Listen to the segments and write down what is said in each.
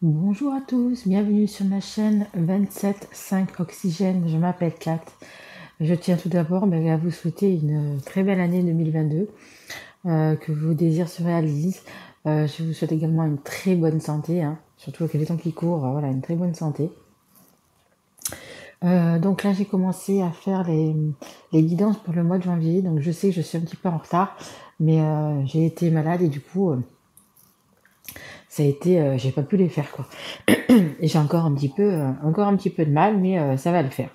Bonjour à tous, bienvenue sur ma chaîne 27.5 Oxygène, je m'appelle Kat. Je tiens tout d'abord à vous souhaiter une très belle année 2022, que vos désirs se réalisent. Je vous souhaite également une très bonne santé, surtout avec les temps qui courent, voilà, une très bonne santé. Donc là, j'ai commencé à faire les guidances pour le mois de janvier, donc je sais que je suis un petit peu en retard, mais j'ai été malade et du coup, ça a été, j'ai pas pu les faire quoi. Et j'ai encore un petit peu de mal, mais ça va le faire.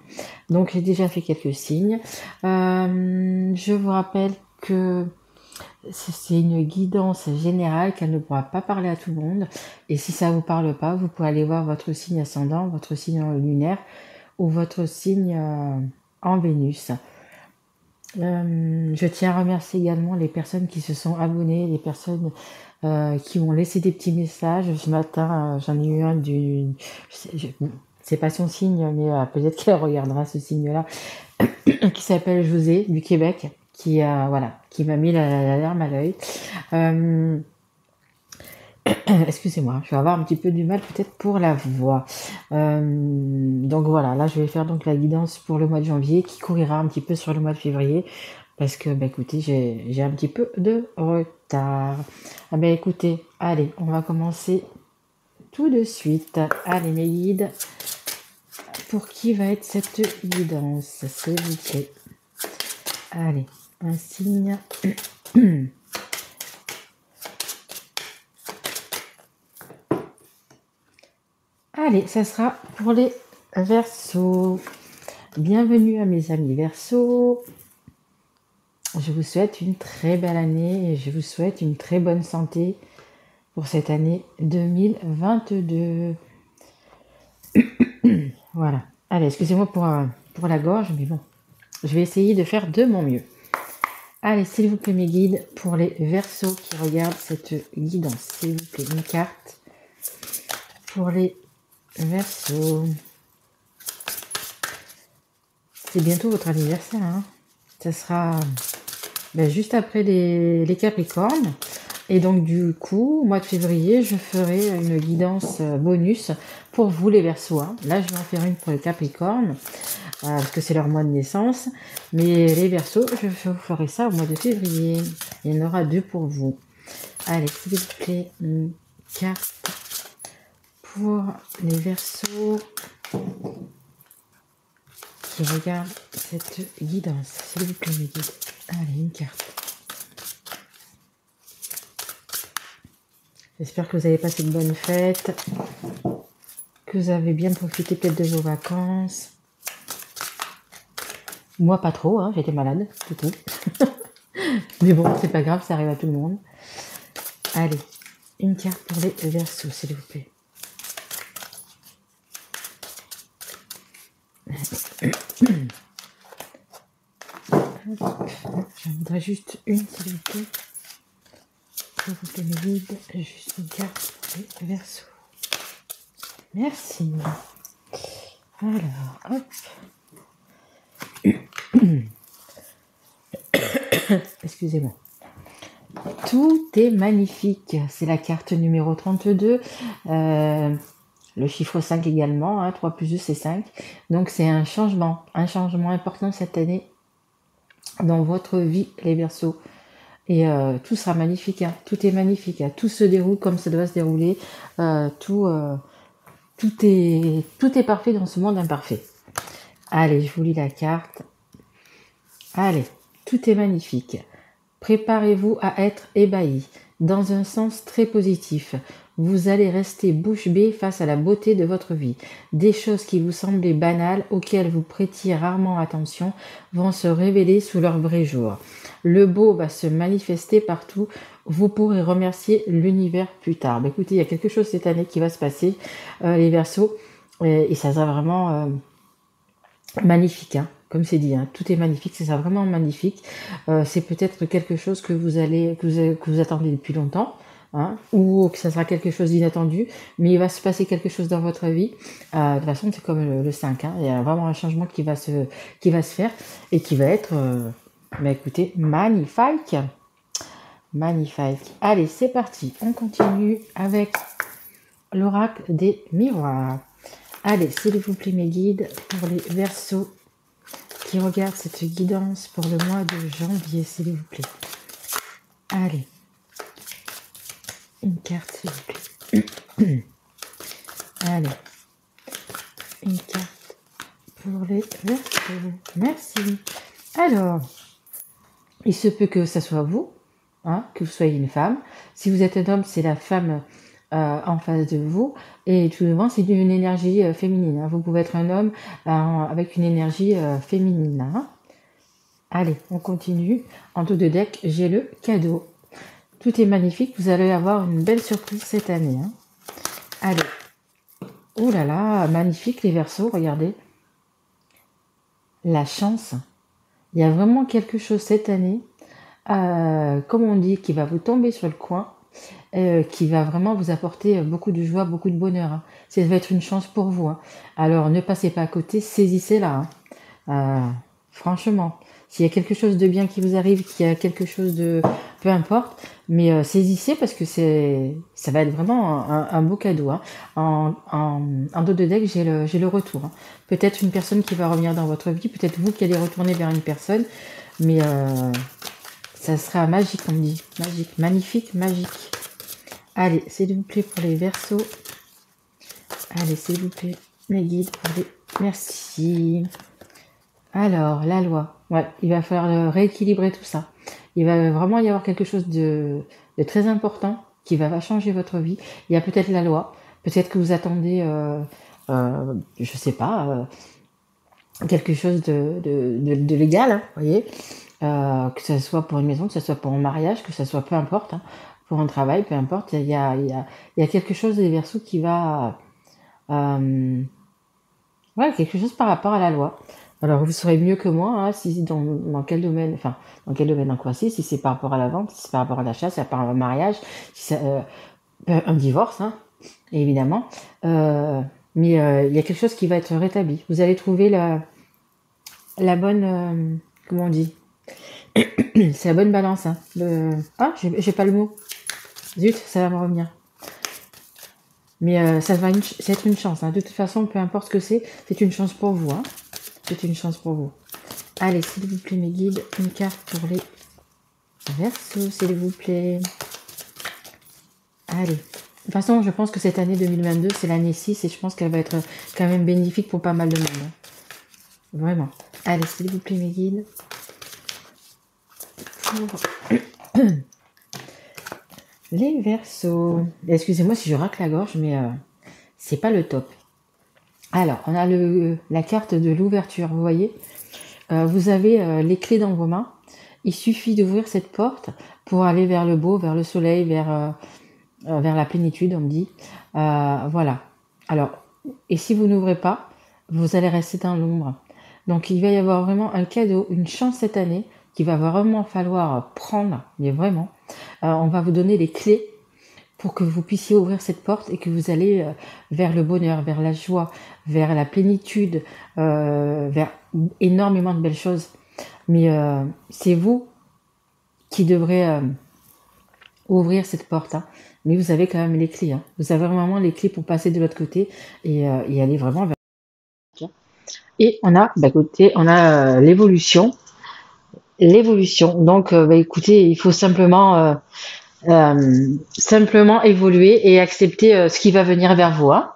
Donc j'ai déjà fait quelques signes. Je vous rappelle que c'est une guidance générale, qu'elle ne pourra pas parler à tout le monde. Et si ça vous parle pas, vous pouvez aller voir votre signe ascendant, votre signe lunaire ou votre signe en Vénus. Je tiens à remercier également les personnes qui se sont abonnées, les personnes qui m'ont laissé des petits messages. Ce matin, j'en ai eu un c'est pas son signe, mais peut-être qu'elle regardera ce signe-là, qui s'appelle José du Québec, qui m'a mis la larme à l'œil. Excusez-moi, je vais avoir un petit peu du mal peut-être pour la voix. Donc voilà, là je vais faire donc la guidance pour le mois de janvier qui couvrira un petit peu sur le mois de février parce que écoutez, j'ai un petit peu de retard. Écoutez, allez, on va commencer tout de suite. Allez mes guides, pour qui va être cette guidance, s'il vous plaît? Allez, un signe. Allez, ça sera pour les Verseaux. Bienvenue à mes amis Verseaux. Je vous souhaite une très belle année et je vous souhaite une très bonne santé pour cette année 2022. Voilà. Allez, excusez-moi pour la gorge, mais bon, je vais essayer de faire de mon mieux. Allez, s'il vous plaît, mes guides, pour les Verseaux qui regardent cette guidance, s'il vous plaît, une carte pour les Verseaux. C'est bientôt votre anniversaire, hein. Ça sera juste après les Capricornes. Et donc du coup, au mois de février, je ferai une guidance bonus pour vous les Verseaux. Là, je vais en faire une pour les Capricornes, parce que c'est leur mois de naissance. Mais les Verseaux, je vous ferai ça au mois de février. Il y en aura 2 pour vous. Allez, s'il vous plaît, une carte pour les Verseaux qui regardent cette guidance. S'il vous plaît, mes guides. Allez, une carte. J'espère que vous avez passé de bonnes fêtes, que vous avez bien profité peut-être de vos vacances. Moi, pas trop, j'étais malade, c'est tout. Mais bon, c'est pas grave, ça arrive à tout le monde. Allez, une carte pour les Verseaux, s'il vous plaît. J'en voudrais juste une, s'il vous plaît. S'il vous plaît, mes guides, juste une carte pour les Verseaux. Merci. Alors, hop. Excusez-moi. Tout est magnifique. C'est la carte numéro 32. Le chiffre 5 également. 3 plus 2, c'est 5. Donc, c'est un changement important cette année dans votre vie, les Verseaux. Et tout sera magnifique. Tout est magnifique. Tout se déroule comme ça doit se dérouler. Tout est parfait dans ce monde imparfait. Allez, je vous lis la carte. Allez, tout est magnifique. Préparez-vous à être ébahi, dans un sens très positif. Vous allez rester bouche bée face à la beauté de votre vie. Des choses qui vous semblaient banales, auxquelles vous prêtiez rarement attention, vont se révéler sous leur vrai jour. Le beau va se manifester partout. Vous pourrez remercier l'univers plus tard. Écoutez, il y a quelque chose cette année qui va se passer, les Verseaux, et ça sera vraiment magnifique, comme c'est dit, tout est magnifique, c'est ça, vraiment magnifique. C'est peut-être quelque chose que vous attendez depuis longtemps, ou que ça sera quelque chose d'inattendu, mais il va se passer quelque chose dans votre vie. De toute façon, c'est comme le 5, il y a vraiment un changement qui va se faire et qui va être, écoutez, magnifique. Magnifique. Allez, c'est parti, on continue avec l'oracle des miroirs. Allez, s'il vous plaît, mes guides, pour les Verseaux qui regardent cette guidance pour le mois de janvier, s'il vous plaît. Allez. Une carte, s'il vous plaît. Allez. Une carte pour les Verseaux. Merci. Alors, il se peut que ça soit vous, hein, que vous soyez une femme. Si vous êtes un homme, c'est la femme en face de vous. Et tout devant, c'est une énergie féminine. Hein. Vous pouvez être un homme avec une énergie féminine. Hein. Allez, on continue. En dos de deck, j'ai le cadeau. Tout est magnifique. Vous allez avoir une belle surprise cette année. Hein. Allez. Oh là là, magnifique les Verseaux, regardez. La chance. Il y a vraiment quelque chose cette année, comme on dit, qui va vous tomber sur le coin, qui va vraiment vous apporter beaucoup de joie, beaucoup de bonheur. Hein. Ça va être une chance pour vous. Hein. Alors ne passez pas à côté, saisissez-la. Hein. Franchement, s'il y a quelque chose de bien qui vous arrive, qu'il y a quelque chose de... peu importe, mais saisissez parce que ça va être vraiment un beau cadeau. Hein. En dos de deck, j'ai le retour. Hein. Peut-être une personne qui va revenir dans votre vie, peut-être vous qui allez retourner vers une personne, mais ça sera magique, on me dit. Magique, magnifique, magique. Allez, s'il vous plaît, pour les Verseaux. Allez, s'il vous plaît, mes guides, pour les... Merci. Alors, la loi. Ouais, il va falloir rééquilibrer tout ça. Il va vraiment y avoir quelque chose de très important qui va changer votre vie. Il y a peut-être la loi. Peut-être que vous attendez, je sais pas, quelque chose de légal, hein, vous voyez. Que ce soit pour une maison, que ce soit pour un mariage, que ce soit peu importe, hein, pour un travail, peu importe. Il y a quelque chose des Verseaux qui va... ouais, quelque chose par rapport à la loi. Alors, vous saurez mieux que moi, hein, si dans quel domaine, enfin, dans quel domaine en quoi si c'est par rapport à la vente, si c'est par rapport à l'achat, si c'est par rapport au mariage, si c'est un divorce, hein, évidemment. Mais il y a quelque chose qui va être rétabli. Vous allez trouver la bonne, comment on dit, c'est la bonne balance. Hein. Ah, j'ai pas le mot. Zut, ça va me revenir. Mais ça va être une chance. Hein. De toute façon, peu importe ce que c'est une chance pour vous. Hein. C'est une chance pour vous. Allez, s'il vous plaît, mes guides, une carte pour les Verseaux, s'il vous plaît. Allez. De toute façon, je pense que cette année 2022, c'est l'année 6 et je pense qu'elle va être quand même bénéfique pour pas mal de monde. Hein. Vraiment. Allez, s'il vous plaît, mes guides. Pour les Verseaux. Excusez-moi si je racle la gorge, mais c'est pas le top. Alors, on a la carte de l'ouverture, vous voyez. Vous avez les clés dans vos mains. Il suffit d'ouvrir cette porte pour aller vers le beau, vers le soleil, vers la plénitude, on me dit. Voilà. Alors, et si vous n'ouvrez pas, vous allez rester dans l'ombre. Donc, il va y avoir vraiment un cadeau, une chance cette année qu'il va vraiment falloir prendre, mais vraiment. On va vous donner les clés pour que vous puissiez ouvrir cette porte et que vous allez vers le bonheur, vers la joie, vers la plénitude, vers énormément de belles choses. Mais c'est vous qui devrez ouvrir cette porte. Hein. Mais vous avez quand même les clés. Hein. Vous avez vraiment les clés pour passer de l'autre côté et aller vraiment vers... Et on a, écoutez, on a l'évolution. L'évolution. Donc, écoutez, il faut simplement évoluer et accepter ce qui va venir vers vous. Hein.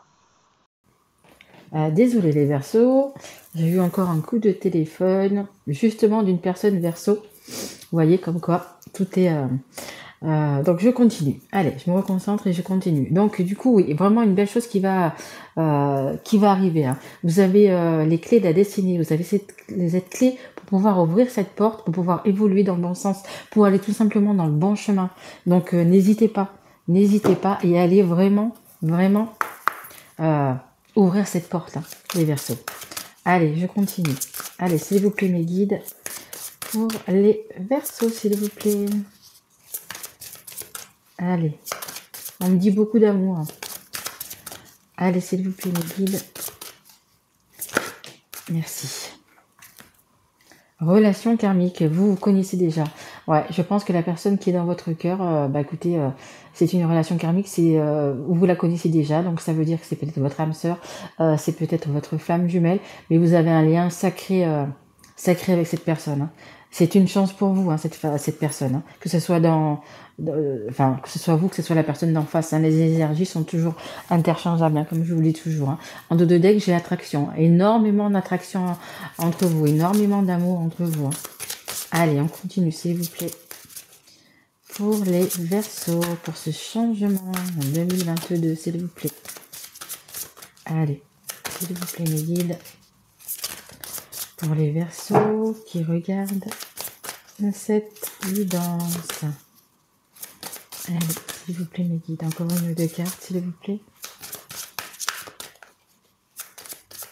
Désolé les Verseaux, j'ai eu encore un coup de téléphone, justement d'une personne Verseau. Vous voyez comme quoi tout est... donc je continue. Allez, je me reconcentre et je continue. Donc du coup, oui, vraiment une belle chose qui va arriver. Hein. Vous avez les clés de la destinée, vous avez cette clé pour pouvoir ouvrir cette porte, pour pouvoir évoluer dans le bon sens, pour aller tout simplement dans le bon chemin. Donc n'hésitez pas et allez vraiment ouvrir cette porte, hein, les Verseaux. Allez, je continue. Allez, s'il vous plaît, mes guides, pour les Verseaux, s'il vous plaît. Allez, on me dit beaucoup d'amour. Hein. Allez, s'il vous plaît, mes guides. Merci. Relation karmique, vous connaissez déjà. Ouais, je pense que la personne qui est dans votre cœur, écoutez, c'est une relation karmique, vous la connaissez déjà, donc ça veut dire que c'est peut-être votre âme sœur, c'est peut-être votre flamme jumelle, mais vous avez un lien sacré avec cette personne. Hein. C'est une chance pour vous, hein, cette personne. Hein. Que ce soit que ce soit vous, que ce soit la personne d'en face. Hein. Les énergies sont toujours interchangeables, hein, comme je vous le dis toujours. Hein. En dos de deck, j'ai l'attraction. Énormément d'attraction entre vous, énormément d'amour entre vous. Hein. Allez, on continue, s'il vous plaît. Pour les Verseaux, pour ce changement en 2022, s'il vous plaît. Allez, s'il vous plaît, mes guides. Pour les Verseaux qui regardent cette guidance. Allez, s'il vous plaît, mes guides. Encore une ou deux cartes, s'il vous plaît.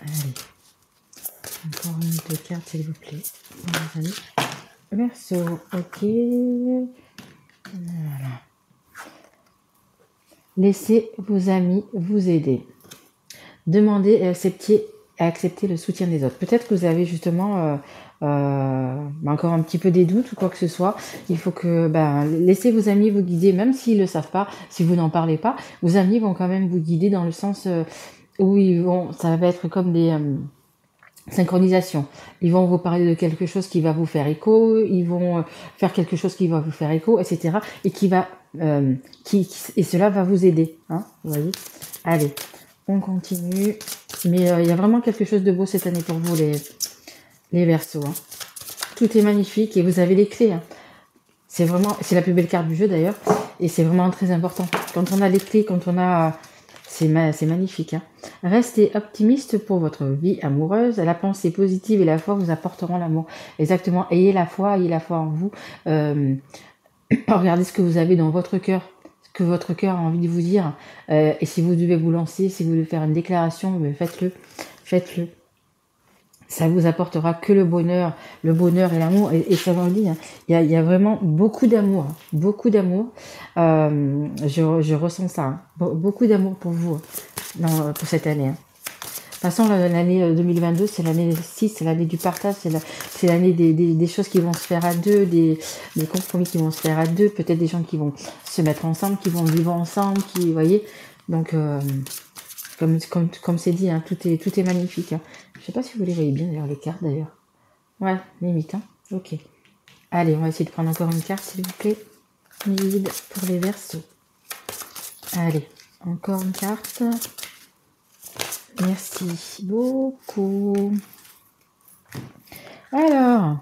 Allez. Encore une ou deux cartes, s'il vous plaît. Allez. Verseau, ok. Voilà. Laissez vos amis vous aider. Demandez et accepter le soutien des autres. Peut-être que vous avez justement encore un petit peu des doutes ou quoi que ce soit. Il faut que laissez vos amis vous guider, même s'ils ne le savent pas, si vous n'en parlez pas. Vos amis vont quand même vous guider dans le sens où ça va être comme des synchronisations. Ils vont vous parler de quelque chose qui va vous faire écho, ils vont faire quelque chose qui va vous faire écho, etc. Et et cela va vous aider. Hein, vous voyez. Allez. On continue, mais il y a vraiment quelque chose de beau cette année pour vous, les Verseaux. Hein. Tout est magnifique et vous avez les clés. Hein. C'est la plus belle carte du jeu d'ailleurs, et c'est vraiment très important. Quand on a les clés, c'est magnifique. Hein. Restez optimiste pour votre vie amoureuse. La pensée positive et la foi vous apporteront l'amour. Exactement. Ayez la foi en vous. Regardez ce que vous avez dans votre cœur. Que votre cœur a envie de vous dire, et si vous devez vous lancer, si vous devez faire une déclaration, faites-le. Ça vous apportera que le bonheur et l'amour, et ça vous dit, hein, il y a vraiment beaucoup d'amour, je ressens ça, hein, beaucoup d'amour pour vous, pour cette année. Hein. De toute façon, l'année 2022, c'est l'année 6, c'est l'année du partage, c'est l'année des choses qui vont se faire à deux, des compromis qui vont se faire à deux, peut-être des gens qui vont se mettre ensemble, qui vont vivre ensemble, vous voyez. Donc, comme c'est dit, hein, tout est magnifique. Hein. Je sais pas si vous les voyez bien, d'ailleurs, les cartes, d'ailleurs. Ouais, limite, hein. Ok. Allez, on va essayer de prendre encore une carte, s'il vous plaît. Guide pour les Verseaux. Allez, encore une carte. Merci beaucoup. Alors,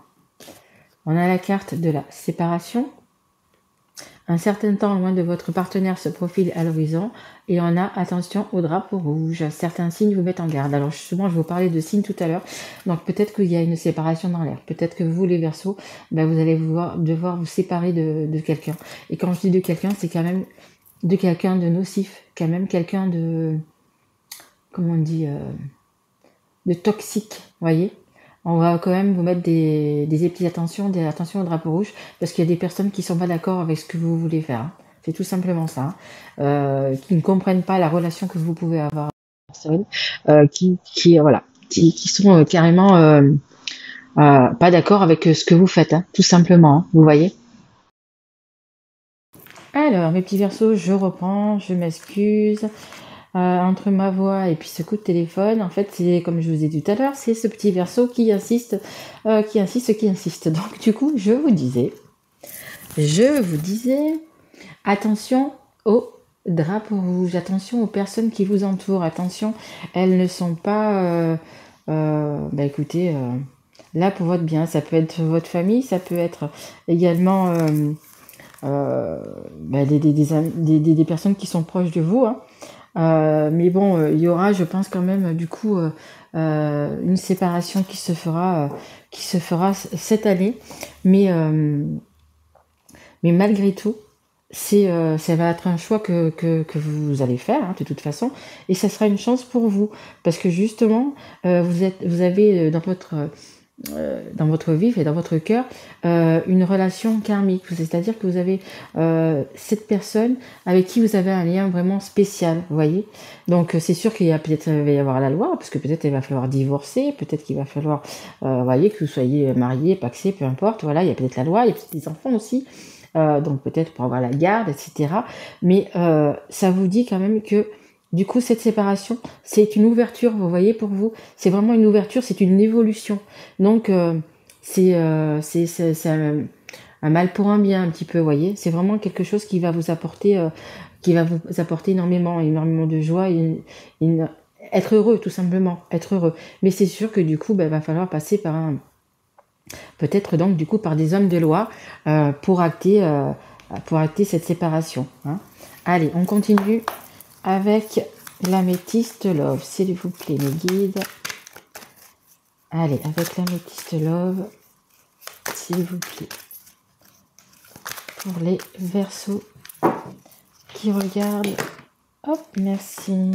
on a la carte de la séparation. Un certain temps loin de votre partenaire se profile à l'horizon et on a attention au drapeau rouge. Certains signes vous mettent en garde. Alors souvent, je vous parlais de signes tout à l'heure. Donc peut-être qu'il y a une séparation dans l'air. Peut-être que vous, les Verseaux, vous allez devoir vous séparer de quelqu'un. Et quand je dis de quelqu'un, c'est quand même de quelqu'un de nocif, quand même quelqu'un de... comment on dit, de toxique, voyez. On va quand même vous mettre des petites attentions au drapeau rouge, parce qu'il y a des personnes qui sont pas d'accord avec ce que vous voulez faire. Hein. C'est tout simplement ça. Hein. Qui ne comprennent pas la relation que vous pouvez avoir avec la personne, qui sont carrément pas d'accord avec ce que vous faites, hein, tout simplement. Hein, vous voyez. Alors, mes petits Verseaux, je reprends, je m'excuse. Entre ma voix et puis ce coup de téléphone, en fait, c'est comme je vous ai dit tout à l'heure, c'est ce petit Verseau qui insiste. Donc, du coup, je vous disais, attention au drapeau rouge, attention aux personnes qui vous entourent, attention, elles ne sont pas, écoutez, là pour votre bien. Ça peut être votre famille, ça peut être également des personnes qui sont proches de vous, hein. Mais bon, il y aura, je pense quand même, du coup, une séparation qui se fera cette année. Mais malgré tout, ça va être un choix que vous allez faire, hein, de toute façon, et ça sera une chance pour vous, parce que justement, vous avez dans votre vie et dans votre cœur une relation karmique, c'est-à-dire que vous avez cette personne avec qui vous avez un lien vraiment spécial, vous voyez. Donc c'est sûr qu'il va y avoir la loi, parce que peut-être il va falloir divorcer, peut-être qu'il va falloir voyez, que vous soyez marié, pacsé, peu importe, voilà, il y a peut-être la loi, il y a peut-être des enfants aussi, donc peut-être pour avoir la garde, etc. Mais ça vous dit quand même que du coup, cette séparation, c'est une ouverture, vous voyez, pour vous. C'est vraiment une ouverture, c'est une évolution. Donc, c'est un mal pour un bien, un petit peu, vous voyez. C'est vraiment quelque chose qui va vous apporter, énormément, énormément de joie, être heureux, tout simplement, être heureux. Mais c'est sûr que du coup, il va falloir passer par peut-être donc du coup par des hommes de loi pour acter cette séparation. Hein. Allez, on continue avec l'améthyste love, s'il vous plaît, mes guides. Allez, avec l'améthyste love, s'il vous plaît. Pour les Verseaux qui regardent. Hop, merci.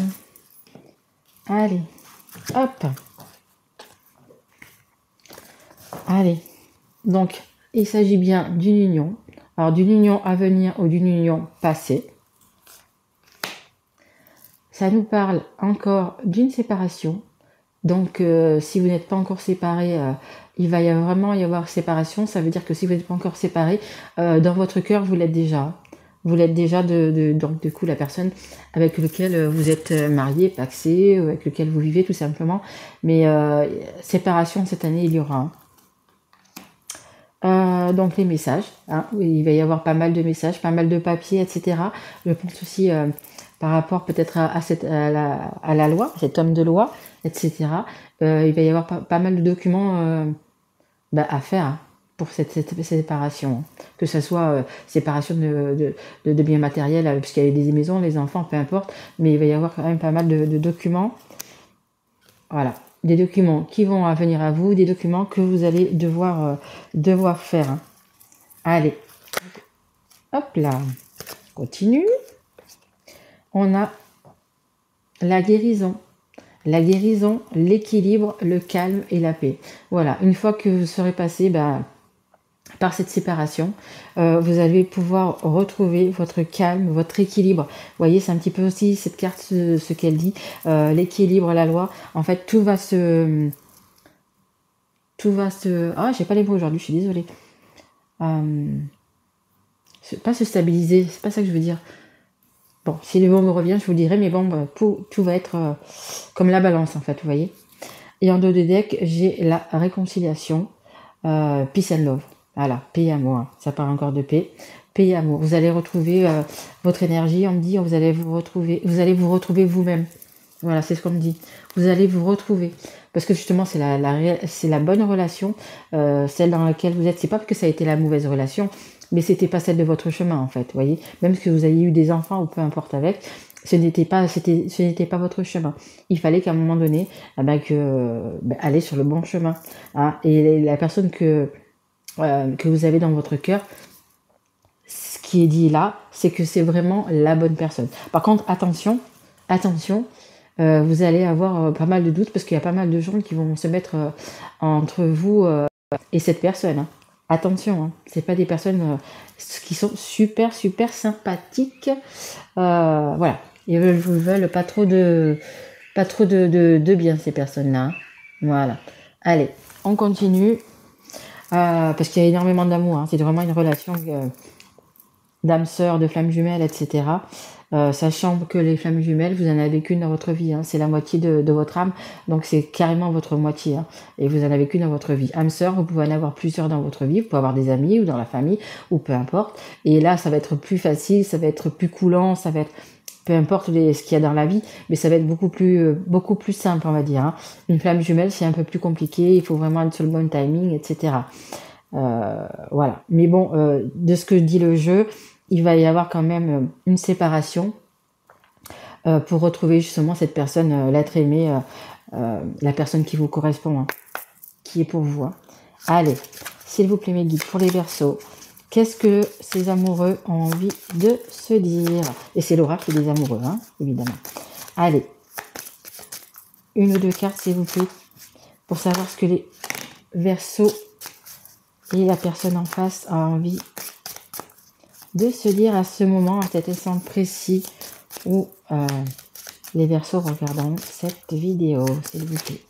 Allez, hop. Allez, donc, il s'agit bien d'une union. Alors, d'une union à venir ou d'une union passée. Ça nous parle encore d'une séparation. Donc, si vous n'êtes pas encore séparés, il va vraiment y avoir séparation. Ça veut dire que si vous n'êtes pas encore séparés, dans votre cœur, vous l'êtes déjà. Vous l'êtes déjà donc, du coup, la personne avec laquelle vous êtes marié, pacsé, avec laquelle vous vivez, tout simplement. Mais séparation, cette année, il y aura. Donc, les messages. Hein, il va y avoir pas mal de messages, pas mal de papiers, etc. Je pense aussi par rapport peut-être à la loi, cet homme de loi, etc. Il va y avoir pas mal de documents à faire hein, pour cette séparation. Que ce soit séparation de biens matériels, puisqu'il y a des maisons, les enfants, peu importe. Mais il va y avoir quand même pas mal de documents. Voilà. Des documents qui vont venir à vous, des documents que vous allez devoir faire. Hein. Allez. Hop là. Continue. On a la guérison. La guérison, l'équilibre, le calme et la paix. Voilà, une fois que vous serez passé par cette séparation, vous allez pouvoir retrouver votre calme, votre équilibre. Vous voyez, c'est un petit peu aussi cette carte, ce qu'elle dit, l'équilibre, la loi. En fait, tout va se... Ah, j'ai pas les mots aujourd'hui, je suis désolée. Pas se stabiliser, c'est pas ça que je veux dire. Bon, si le mot me revient, je vous le dirai, mais bon, tout va être comme la balance, en fait, vous voyez. Et en dos de deck, j'ai la réconciliation, peace and love. Voilà, paix et amour. Ça parle encore de paix. Paix et amour. Vous allez retrouver votre énergie, on me dit, vous allez vous retrouver vous-même. Voilà, c'est ce qu'on me dit. Vous allez vous retrouver. Parce que justement, c'est la bonne relation, celle dans laquelle vous êtes. C'est pas parce que ça a été la mauvaise relation, mais c'était pas celle de votre chemin, en fait. Vous voyez, même que vous ayez eu des enfants ou peu importe avec, ce n'était pas votre chemin. Il fallait qu'à un moment donné, aller sur le bon chemin. Hein. Et la personne que vous avez dans votre cœur, ce qui est dit là, c'est que c'est vraiment la bonne personne. Par contre, attention, vous allez avoir pas mal de doutes parce qu'il y a pas mal de gens qui vont se mettre entre vous et cette personne. Hein. Attention, hein, c'est pas des personnes qui sont super sympathiques. Voilà, ils veulent pas trop de bien ces personnes-là. Hein. Voilà. Allez, on continue parce qu'il y a énormément d'amour. Hein. C'est vraiment une relation d'âme sœur, de flammes jumelles, etc. Sachant que les flammes jumelles, vous en avez qu'une dans votre vie, hein. C'est la moitié de votre âme, donc c'est carrément votre moitié, hein. Et vous en avez qu'une dans votre vie. Âme sœur, vous pouvez en avoir plusieurs dans votre vie, vous pouvez avoir des amis ou dans la famille, ou peu importe. Et là, ça va être plus facile, ça va être plus coulant, ça va être peu importe ce qu'il y a dans la vie, mais ça va être beaucoup plus simple, on va dire. Hein. Une flamme jumelle, c'est un peu plus compliqué, il faut vraiment être sur le bon timing, etc. Voilà. Mais bon, de ce que dit le jeu, il va y avoir quand même une séparation pour retrouver justement cette personne, l'être aimé, la personne qui vous correspond, hein, qui est pour vous. Hein. Allez, s'il vous plaît mes guides, pour les Verseaux, qu'est-ce que ces amoureux ont envie de se dire? Et c'est l'oracle des amoureux, hein, évidemment. Allez, une ou deux cartes s'il vous plaît, pour savoir ce que les Verseaux et la personne en face a envie de se dire à ce moment, à cet instant précis où les Verseaux regarderont cette vidéo, s'il vous plaît.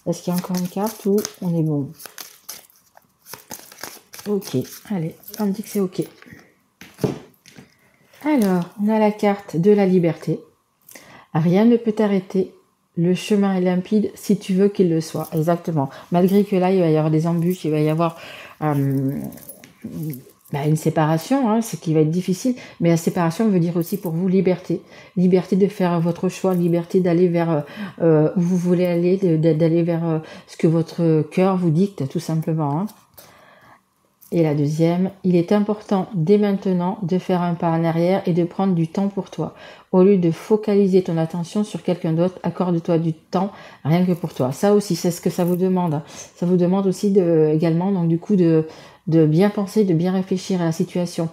Est-ce qu'il y a encore une carte ou on est bon? Ok, allez, on me dit que c'est ok. Alors, on a la carte de la liberté. Rien ne peut t'arrêter. Le chemin est limpide si tu veux qu'il le soit. Exactement. Malgré que là, il va y avoir des embûches, il va y avoir une séparation, hein, ce qui va être difficile. Mais la séparation veut dire aussi pour vous liberté. Liberté de faire votre choix, liberté d'aller vers où vous voulez aller, d'aller vers ce que votre cœur vous dicte, tout simplement. Hein. Et la deuxième, il est important dès maintenant de faire un pas en arrière et de prendre du temps pour toi. Au lieu de focaliser ton attention sur quelqu'un d'autre, accorde-toi du temps rien que pour toi. Ça aussi, c'est ce que ça vous demande. Ça vous demande aussi également, donc du coup, de bien penser, de bien réfléchir à la situation.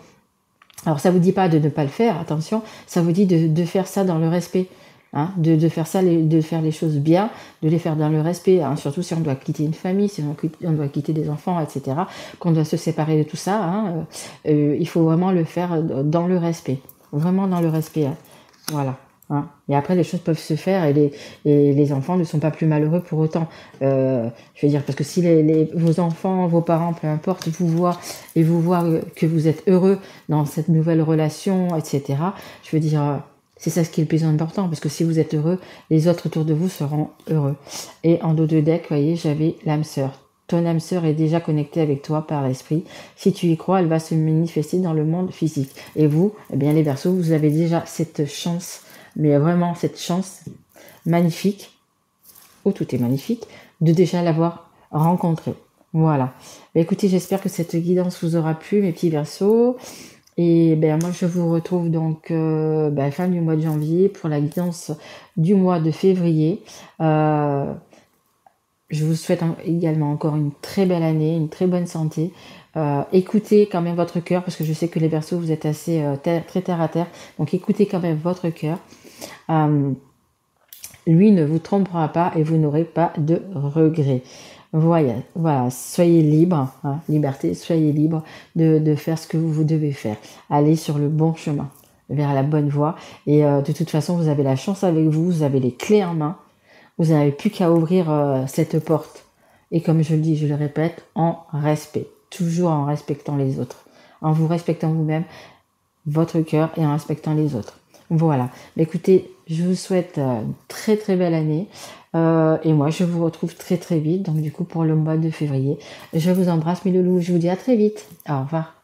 Alors ça vous dit pas de ne pas le faire, attention, ça vous dit de faire ça dans le respect. Hein, de faire ça, de faire les choses bien, de les faire dans le respect, hein, surtout si on doit quitter une famille, si on doit quitter des enfants, etc., qu'on doit se séparer de tout ça, hein, il faut vraiment le faire dans le respect, vraiment dans le respect, hein, voilà. Hein. Et après, les choses peuvent se faire et les enfants ne sont pas plus malheureux pour autant. Je veux dire, parce que si vos enfants, vos parents, peu importe, vous voient que vous êtes heureux dans cette nouvelle relation, etc., je veux dire... c'est ça ce qui est le plus important, parce que si vous êtes heureux, les autres autour de vous seront heureux. Et en dos de deck, vous voyez, j'avais l'âme sœur. Ton âme sœur est déjà connectée avec toi par l'esprit. Si tu y crois, elle va se manifester dans le monde physique. Et vous, eh bien les Verseaux, vous avez déjà cette chance, mais vraiment cette chance magnifique, où tout est magnifique, de déjà l'avoir rencontrée. Voilà. Écoutez, j'espère que cette guidance vous aura plu, mes petits Verseaux. Et ben moi je vous retrouve donc fin du mois de janvier pour la guidance du mois de février. Je vous souhaite également encore une très belle année, une très bonne santé. Écoutez quand même votre cœur, parce que je sais que les Verseaux vous êtes assez très terre à terre, donc écoutez quand même votre cœur. Lui ne vous trompera pas et vous n'aurez pas de regrets. Voilà, soyez libre, hein, liberté, soyez libre de faire ce que vous devez faire. Allez sur le bon chemin, vers la bonne voie. Et de toute façon, vous avez la chance avec vous, vous avez les clés en main. Vous n'avez plus qu'à ouvrir cette porte. Et comme je le dis, je le répète, en respect. Toujours en respectant les autres. En vous respectant vous-même, votre cœur et en respectant les autres. Voilà. Écoutez, je vous souhaite une très très belle année. Et moi, je vous retrouve très très vite. Donc du coup, pour le mois de février, je vous embrasse mes loulous. Je vous dis à très vite. Au revoir.